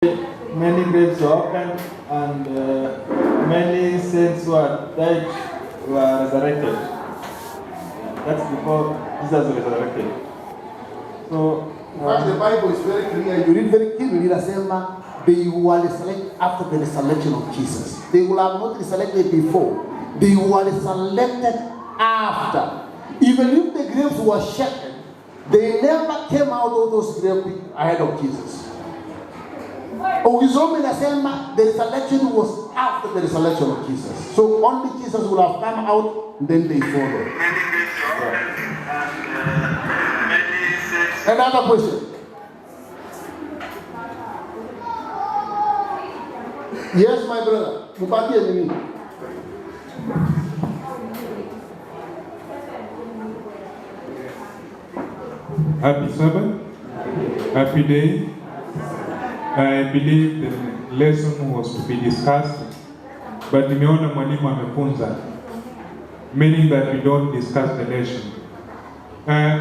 Many graves were opened and many saints were died were resurrected. That's before Jesus was resurrected. So the Bible is very clear. You read very clearly. Inasema they were resurrected after the resurrection of Jesus. They will have not resurrected before. They were resurrected after. Even if the graves were shaken, they never came out of those graves ahead of Jesus. Ukisoma inasema the resurrection was after the resurrection of Jesus. So only Jesus will have come out, then they follow. Another question. Yes, my brother. Mupatie nini? Happy Sabbath, happy day. I believe the lesson was to be discussed, but nimeona mwalimu amefunza, meaning that we don't discuss the lesson.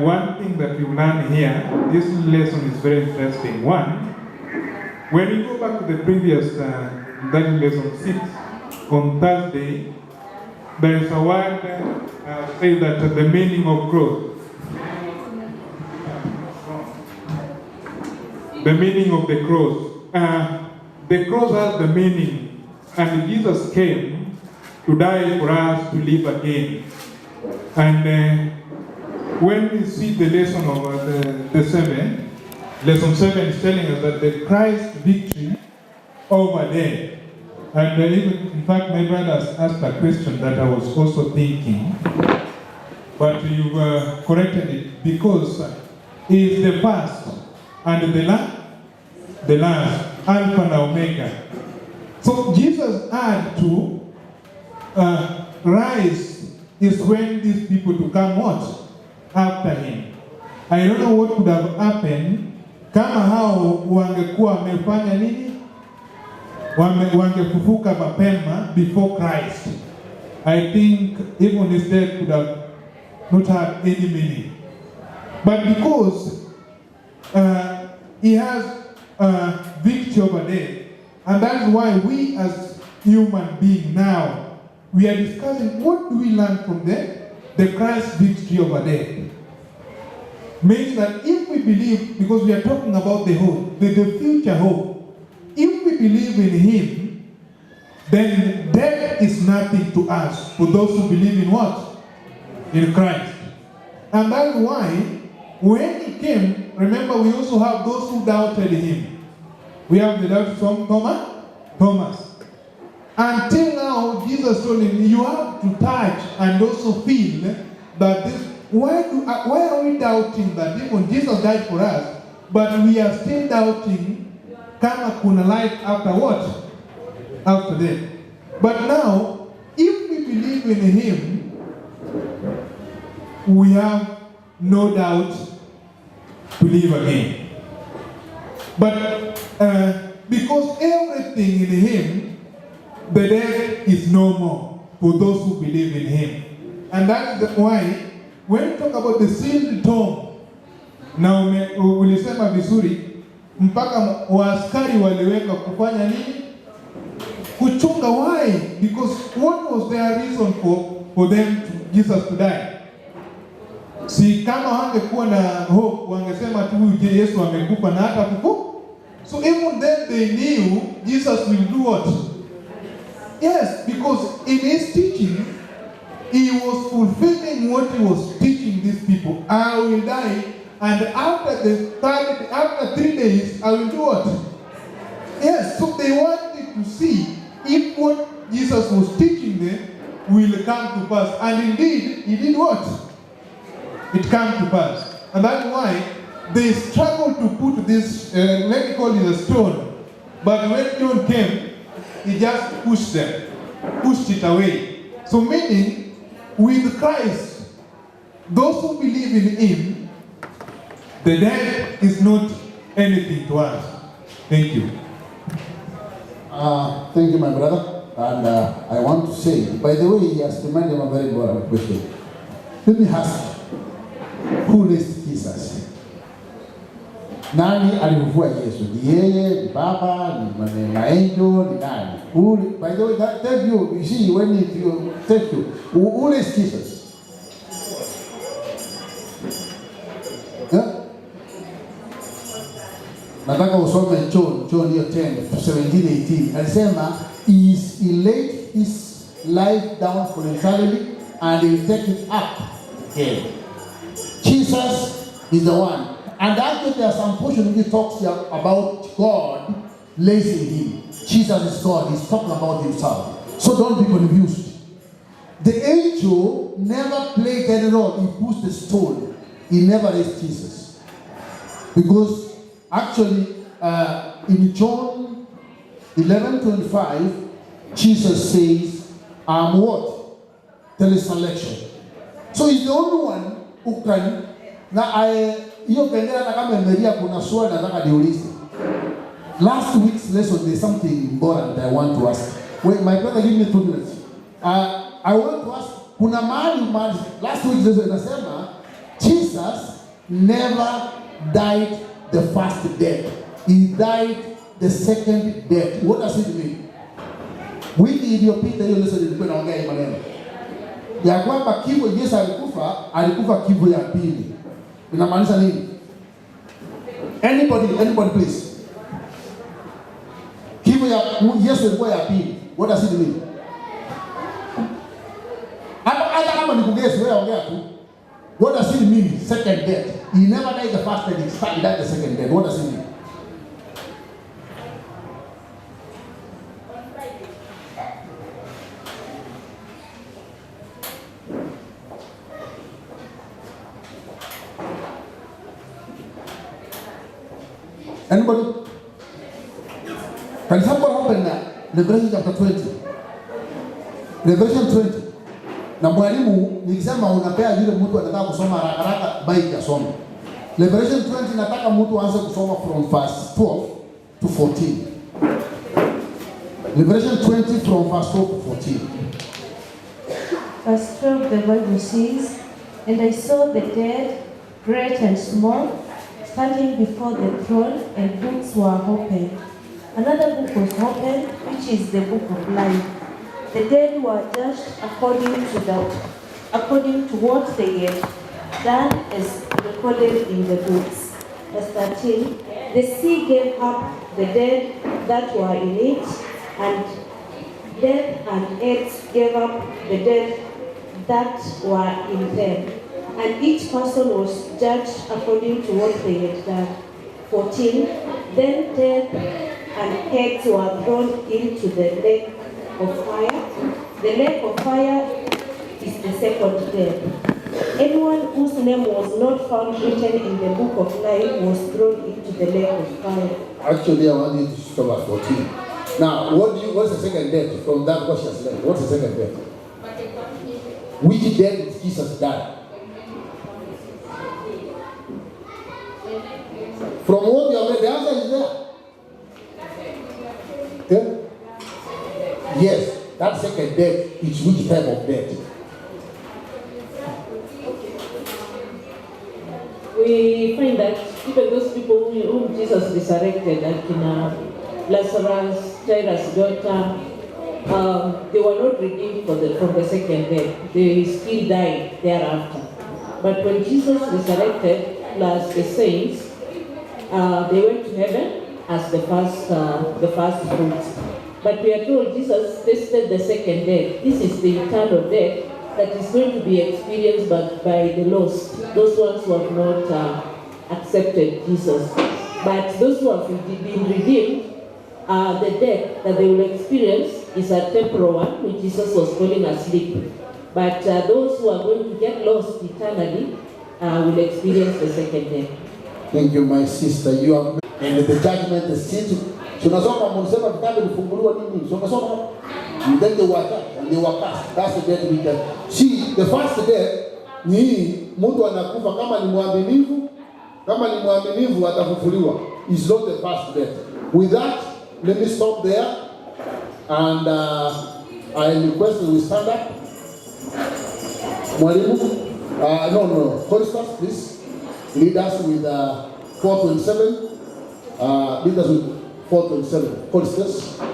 One thing that we learn here, this lesson is very interesting. One, when you go back to the previous, that lesson 6, on Thursday, there is a word say that the meaning of growth. The meaning of the cross. The cross has the meaning, and Jesus came to die for us to live again. And when we see the lesson of the 7, lesson 7 is telling us that the Christ victory over death. And even, in fact, my brothers asked a question that I was also thinking, but you corrected it, because he is the first and the last, Alpha and Omega. So Jesus had to rise is when these people to come what? After him. I don't know what would have happened kama hao wangekuwa wamefanya nini? Wangefufuka mapema before Christ. I think even his death could have not had any meaning. But because he has victory over death, and that's why we as human beings now, we are discussing what do we learn from the Christ victory over death. Meaning that if we believe, because we are talking about the hope, the future hope, if we believe in him, then death is nothing to us, for those who believe in what? In Christ. And that's why when he came, remember we also have those who doubted him. We have the doubt from Thomas. Until now, Jesus told him, you have to touch and also feel that this, why are we doubting that even Jesus died for us, but we are still doubting kama kuna life after what? After death. But now, if we believe in him, we have no doubt to live again. But because everything in him, the death is no more for those who believe in him. And that's why when we talk about the sealed tomb, na ulisema vizuri, mpaka waaskari waliweka kufanya nini? Kuchunga. Why? Because what was their reason for them Jesus to die? Si kama wangekuwa na hope, wangesema tu je, Yesu amekufa na hata kufu. So even then they knew Jesus will do what? Yes, because in his teaching, he was fulfilling what he was teaching these people. I will die, and after 3 days, I will do what? Yes, so they wanted to see if what Jesus was teaching them will come to pass. And indeed, he did what? It came to pass. And that's why they struggled to put this, let me call it a stone. But when John came, he just pushed it away. So meaning, with Christ, those who believe in him, the death is not anything to us. Thank you. Thank you, my brother. And I want to say, by the way, he has reminded me a very important question. Let me ask, who raised Jesus? Nani alimfufua Yesu? Ni yeye, ni Baba, ni maangel, ni nani? Who, by the way, that tell you see when you thank you. Who is Jesus? Nataka usome John hiyo 10:17-18. Alisema he laid his life down voluntarily and he will take it up again. Jesus is the one. And actually there are some portion he talks here about God lays in him. Jesus is God. He's talking about himself. So don't be confused. The angel never played any role. He pushed the stone. He never raised Jesus. Because actually, in John 11:25, Jesus says, I'm what? Teleselection. So he's the only one who can. Now, hiyo bendera na kama Maria kuna swali nataka niulize. Last week's lesson, there's something important I want to ask. Wait, my brother, give me 2 minutes. I want to ask, kuna mahali last week's lesson inasema, Jesus never died the first death. He died the second death. What does it mean? Wiki iliyopita hiyo lesson ilikuwa inaongea hii maneno ya kwamba kifo Yesu alikufa kifo ya pili. Inamaanisha nini? Anybody please. Kifo ya Yesu ilikuwa ya pili. What does it mean? Hata kama nikugesi wewe ongea tu. What does it mean? Second death. He never died the first death. He died the second death. What does it mean? Anybody? For example, what happened now? Revelation chapter 20. Revelation 20. Na mwalimu nikisema unapea yule mtu anataka kusoma haraka bike asome. Revelation 20 nataka mtu aanze kusoma from verse 12 to 14. Revelation 20 from verse 12 to 14. Verse 12, the Bible says, And I saw the dead, great and small, standing before the throne, and books were opened. Another book was opened, which is the book of life. The dead were judged according to what they had done as recorded in the books. Verse 13, the sea gave up the dead that were in it, and death and Hades gave up the dead that were in them. And each person was judged according to what they had done. 14, then death and Hades were thrown into the lake of fire. The lake of fire is the second death. Anyone whose name was not found written in the book of life was thrown into the lake of fire. Actually, I want you to stop at 14. Now, what's the second death from that question? What's the second death? Which death did Jesus die? From what you have read, the answer is there. Okay? Yes, that second death is which type of death? We find that even those people whom Jesus resurrected, like Lazarus, Jairus' daughter, they were not redeemed from the second death. They still died thereafter. But when Jesus resurrected, plus the saints, they went to heaven as the first fruits. But we are told Jesus tasted the second death. This is the eternal death that is going to be experienced by the lost, those ones who have not accepted Jesus. But those who have been redeemed, the death that they will experience is a temporal one, which Jesus was calling a sleep. But those who are going to get lost eternally will experience the second death. Thank you, my sister. You have and the judgment is seated. Tunasoma msema vitabu vifunguliwa nini? Tunasoma and then they were cast and they were cast. That's the death we get. See, the first death ni mtu anakufa kama ni mwaminifu atafufuliwa. Is not the first death. With that, let me stop there and I request that we stand up. Mwalimu, no, choristers, please lead us with 427. Lead us with 427. Choristers.